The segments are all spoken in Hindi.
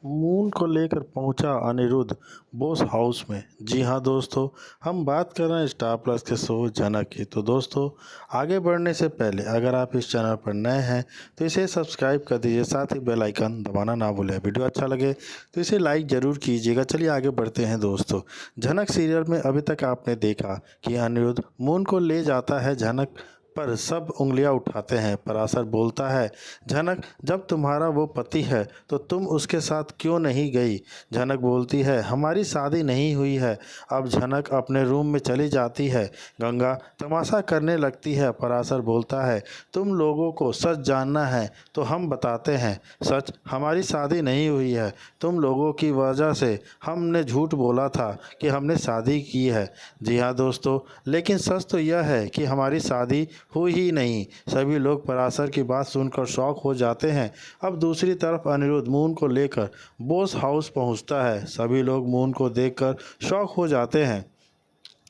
मून को लेकर पहुंचा अनिरुद्ध बोस हाउस में। जी हाँ दोस्तों, हम बात कर रहे हैं स्टार प्लस के शो जनक की। तो दोस्तों, आगे बढ़ने से पहले अगर आप इस चैनल पर नए हैं तो इसे सब्सक्राइब कर दीजिए, साथ ही बेल आइकन दबाना ना भूलें। वीडियो अच्छा लगे तो इसे लाइक ज़रूर कीजिएगा। चलिए आगे बढ़ते हैं दोस्तों। जनक सीरियल में अभी तक आपने देखा कि अनिरुद्ध मून को ले जाता है, जनक पर सब उंगलियां उठाते हैं। पराशर बोलता है, जनक जब तुम्हारा वो पति है तो तुम उसके साथ क्यों नहीं गई। जनक बोलती है, हमारी शादी नहीं हुई है। अब जनक अपने रूम में चली जाती है। गंगा तमाशा करने लगती है। पराशर बोलता है, तुम लोगों को सच जानना है तो हम बताते हैं। सच, हमारी शादी नहीं हुई है। तुम लोगों की वजह से हमने झूठ बोला था कि हमने शादी की है। जी हाँ दोस्तों, लेकिन सच तो यह है कि हमारी शादी हुई ही नहीं। सभी लोग पराशर की बात सुनकर शॉक हो जाते हैं। अब दूसरी तरफ अनिरुद्ध मून को लेकर बोस हाउस पहुंचता है। सभी लोग मून को देखकर शॉक हो जाते हैं।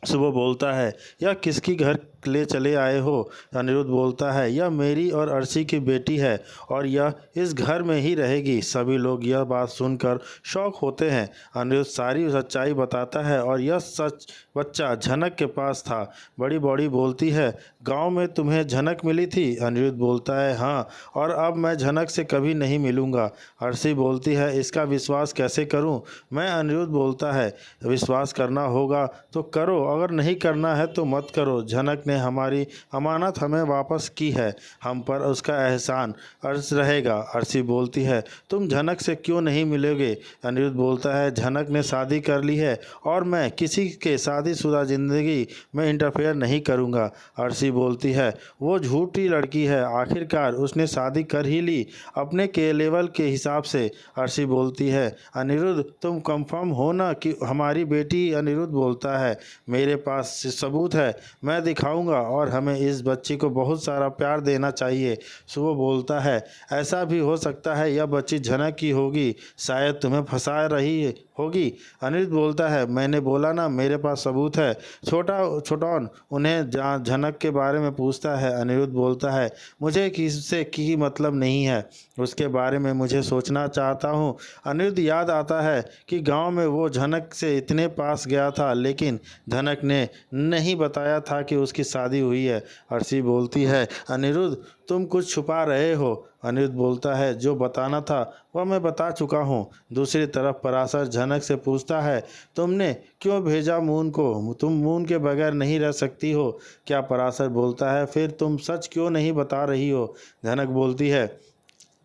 सुबह बोलता है, यह किसकी घर ले चले आए हो। अनिरुद्ध बोलता है, यह मेरी और अर्शी की बेटी है और यह इस घर में ही रहेगी। सभी लोग यह बात सुनकर शॉक होते हैं। अनिरुद्ध सारी सच्चाई बताता है और यह सच बच्चा झनक के पास था। बड़ी बॉडी बोलती है, गांव में तुम्हें झनक मिली थी। अनिरुद्ध बोलता है, हाँ, और अब मैं झनक से कभी नहीं मिलूंगा। अर्शी बोलती है, इसका विश्वास कैसे करूं मैं। अनिरुद्ध बोलता है, विश्वास करना होगा तो करो, अगर नहीं करना है तो मत करो। झनक ने हमारी अमानत हमें वापस की है, हम पर उसका एहसान अर्श रहेगा। अर्शी बोलती है, तुम झनक से क्यों नहीं मिलोगे। अनिरुद्ध बोलता है, झनक ने शादी कर ली है और मैं किसी के शादीशुदा ज़िंदगी में इंटरफेयर नहीं करूंगा। अर्शी बोलती है, वो झूठी लड़की है, आखिरकार उसने शादी कर ही ली अपने के लेवल के हिसाब से। अर्शी बोलती है, अनिरुद्ध तुम कंफर्म हो ना कि हमारी बेटी। अनिरुद्ध बोलता है, मेरे पास सबूत है, मैं दिखाऊंगा और हमें इस बच्ची को बहुत सारा प्यार देना चाहिए। सुबह बोलता है, ऐसा भी हो सकता है यह बच्ची झनक की होगी, शायद तुम्हें फंसा रही होगी। अनिरुद्ध बोलता है, मैंने बोला ना मेरे पास सबूत है। छोटौन उन्हें झनक के बारे में पूछता है। अनिरुद्ध बोलता है, मुझे किससे की मतलब नहीं है, उसके बारे में मुझे सोचना चाहता हूँ। अनिरुद्ध याद आता है कि गांव में वो झनक से इतने पास गया था लेकिन झनक ने नहीं बताया था कि उसकी शादी हुई है। अर्शी बोलती है, अनिरुद्ध तुम कुछ छुपा रहे हो। अनिरुद्ध बोलता है, जो बताना था वह मैं बता चुका हूँ। दूसरी तरफ पराशर झनक से पूछता है, तुमने क्यों भेजा मून को, तुम मून के बगैर नहीं रह सकती हो क्या। पराशर बोलता है, फिर तुम सच क्यों नहीं बता रही हो। झनक बोलती है,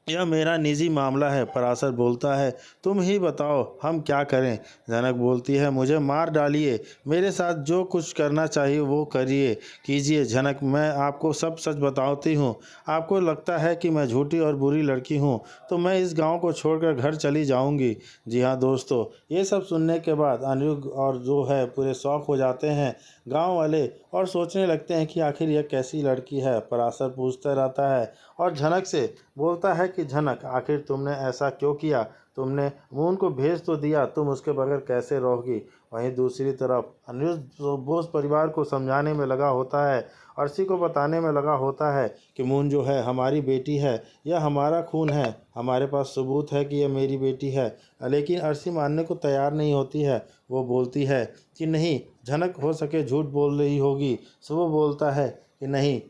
यह मेरा निजी मामला है। पराशर बोलता है, तुम ही बताओ हम क्या करें। जनक बोलती है, मुझे मार डालिए, मेरे साथ जो कुछ करना चाहिए वो करिए कीजिए। जनक, मैं आपको सब सच बताती हूँ। आपको लगता है कि मैं झूठी और बुरी लड़की हूँ तो मैं इस गांव को छोड़कर घर चली जाऊँगी। जी हाँ दोस्तों, ये सब सुनने के बाद अनिरुद्ध और जो है पूरे शौक हो जाते हैं गाँव वाले और सोचने लगते हैं कि आखिर यह कैसी लड़की है। पराशर पूछता रहता है और झनक से बोलता है कि झनक, आखिर तुमने ऐसा क्यों किया। तुमने मून को भेज तो दिया, तुम उसके बगैर कैसे रहोगी। वहीं दूसरी तरफ अनिरुद्ध बोस परिवार को समझाने में लगा होता है, अर्शी को बताने में लगा होता है कि मून जो है हमारी बेटी है, यह हमारा खून है, हमारे पास सबूत है कि यह मेरी बेटी है। लेकिन अर्शी मानने को तैयार नहीं होती है। वो बोलती है कि नहीं, झनक हो सके झूठ बोल रही होगी। सो वो बोलता है कि नहीं,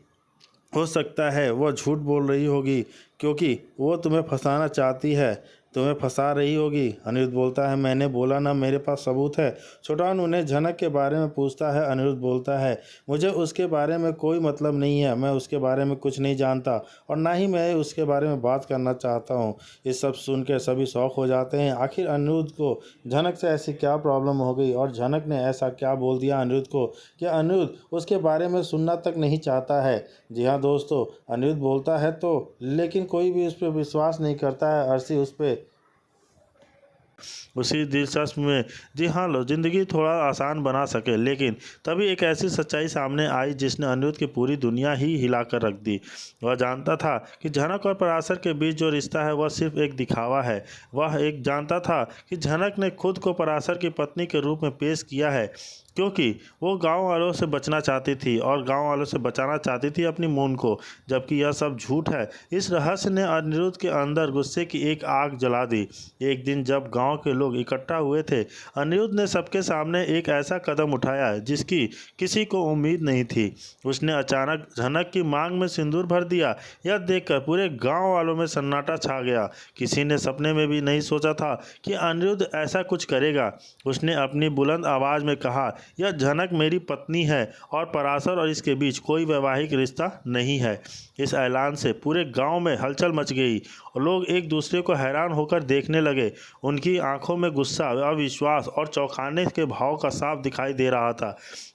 हो सकता है वह झूठ बोल रही होगी क्योंकि वो तुम्हें फंसाना चाहती है, तुम्हें फंसा रही होगी। अनिरुद्ध बोलता है, मैंने बोला ना मेरे पास सबूत है। छोटान उन्हें झनक के बारे में पूछता है। अनिरुद्ध बोलता है, मुझे उसके बारे में कोई मतलब नहीं है, मैं उसके बारे में कुछ नहीं जानता और ना ही मैं उसके बारे में बात करना चाहता हूँ। ये सब सुन के सभी शौक हो जाते हैं। आखिर अनिरुद्ध को झनक से ऐसी क्या प्रॉब्लम हो गई और झनक ने ऐसा क्या बोल दिया अनिरुद्ध को कि अनिरुद्ध उसके बारे में सुनना तक नहीं चाहता है। जी हाँ दोस्तों, अनिरुद्ध बोलता है तो लेकिन कोई भी उस पर विश्वास नहीं करता है। अर्शी उस पर उसी दिलचस्प में जी हाँ लो ज़िंदगी थोड़ा आसान बना सके। लेकिन तभी एक ऐसी सच्चाई सामने आई जिसने अनिरुद्ध की पूरी दुनिया ही हिला कर रख दी। वह जानता था कि झनक और पराशर के बीच जो रिश्ता है वह सिर्फ एक दिखावा है। वह एक जानता था कि झनक ने खुद को पराशर की पत्नी के रूप में पेश किया है क्योंकि वो गांव वालों से बचना चाहती थी और गांव वालों से बचाना चाहती थी अपनी मून को, जबकि यह सब झूठ है। इस रहस्य ने अनिरुद्ध के अंदर गुस्से की एक आग जला दी। एक दिन जब गांव के लोग इकट्ठा हुए थे, अनिरुद्ध ने सबके सामने एक ऐसा कदम उठाया जिसकी किसी को उम्मीद नहीं थी। उसने अचानक झनक की मांग में सिंदूर भर दिया। यह देखकर पूरे गांव वालों में सन्नाटा छा गया। किसी ने सपने में भी नहीं सोचा था कि अनिरुद्ध ऐसा कुछ करेगा। उसने अपनी बुलंद आवाज में कहा, यह झनक मेरी पत्नी है और पराशर और इसके बीच कोई वैवाहिक रिश्ता नहीं है। इस ऐलान से पूरे गांव में हलचल मच गई और लोग एक दूसरे को हैरान होकर देखने लगे। उनकी आंखों में गुस्सा, अविश्वास और चौंकाने के भाव का साफ दिखाई दे रहा था।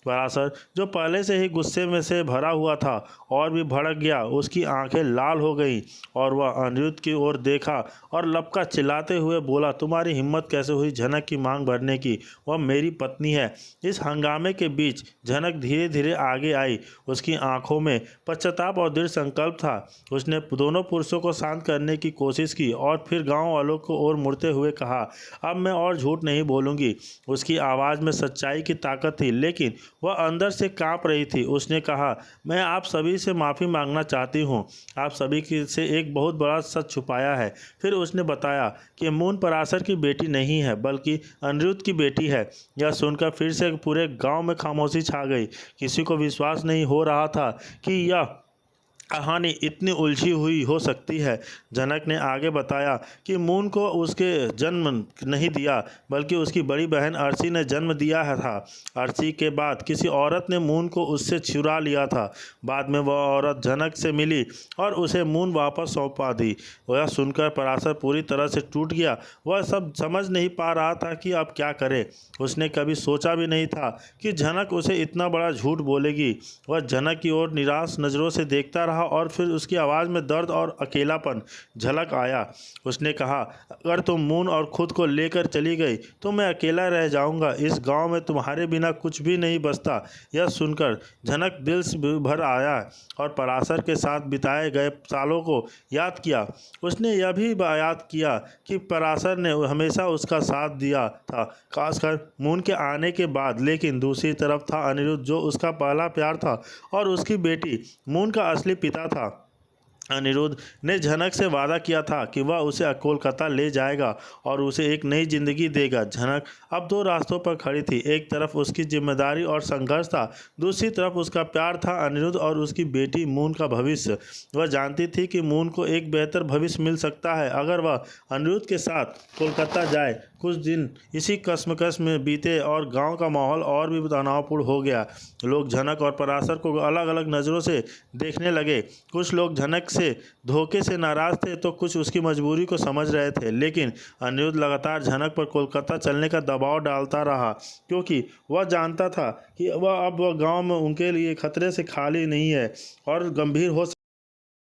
पराशर, जो पहले से ही गुस्से में से भरा हुआ था, और भी भड़क गया। उसकी आंखें लाल हो गईं और वह अनिरुद्ध की ओर देखा और लपका चिल्लाते हुए बोला, तुम्हारी हिम्मत कैसे हुई झनक की मांग भरने की? वह मेरी पत्नी है। इस हंगामे के बीच झनक धीरे धीरे आगे आई। उसकी आंखों में पश्चाताप और दृढ़ संकल्प था। उसने दोनों पुरुषों को शांत करने की कोशिश की और फिर गांव वालों को ओर मुड़ते हुए कहा, अब मैं और झूठ नहीं बोलूंगी। उसकी आवाज़ में सच्चाई की ताकत थी, लेकिन वह अंदर से कांप रही थी। उसने कहा, मैं आप सभी से माफ़ी मांगना चाहती हूँ। आप सभी से एक बहुत बड़ा सच छुपाया है। फिर उसने बताया कि मून पराशर की बेटी नहीं है, बल्कि अनिरुद्ध की बेटी है। यह सुनकर फिर से पूरे गांव में खामोशी छा गई। किसी को विश्वास नहीं हो रहा था कि यह कहानी इतनी उलझी हुई हो सकती है। जनक ने आगे बताया कि मून को उसके जन्म नहीं दिया, बल्कि उसकी बड़ी बहन अर्शी ने जन्म दिया है था। अर्शी के बाद किसी औरत ने मून को उससे चुरा लिया था। बाद में वह औरत जनक से मिली और उसे मून वापस सौंपा दी। वह सुनकर पराशर पूरी तरह से टूट गया। वह सब समझ नहीं पा रहा था कि अब क्या करे। उसने कभी सोचा भी नहीं था कि जनक उसे इतना बड़ा झूठ बोलेगी। वह जनक की ओर निराश नज़रों से देखता रहा और फिर उसकी आवाज़ में दर्द और अकेलापन झलक आया। उसने कहा, अगर तुम मून और खुद को लेकर चली गई तो मैं अकेला रह जाऊंगा। इस गांव में तुम्हारे बिना कुछ भी नहीं बचता। यह सुनकर झनक दिल से भर आया और पराशर के साथ बिताए गए सालों को याद किया। उसने यह भी याद किया कि पराशर ने हमेशा उसका साथ दिया था, खासकर मून के आने के बाद। लेकिन दूसरी तरफ था अनिरुद्ध, जो उसका पहला प्यार था और उसकी बेटी मून का असली पिता था। अनिरुद्ध ने झनक से वादा किया था कि वह उसे कोलकाता ले जाएगा और उसे एक नई जिंदगी देगा। झनक अब दो रास्तों पर खड़ी थी। एक तरफ उसकी जिम्मेदारी और संघर्ष था, दूसरी तरफ उसका प्यार था, अनिरुद्ध और उसकी बेटी मून का भविष्य। वह जानती थी कि मून को एक बेहतर भविष्य मिल सकता है अगर वह अनिरुद्ध के साथ कोलकाता जाए। कुछ दिन इसी कश्मकश में बीते और गांव का माहौल और भी तनावपूर्ण हो गया। लोग झनक और पराशर को अलग अलग नज़रों से देखने लगे। कुछ लोग झनक से धोखे से नाराज थे तो कुछ उसकी मजबूरी को समझ रहे थे। लेकिन अनिरुद्ध लगातार झनक पर कोलकाता चलने का दबाव डालता रहा, क्योंकि वह जानता था कि वह गांव में उनके लिए खतरे से खाली नहीं है और गंभीर हो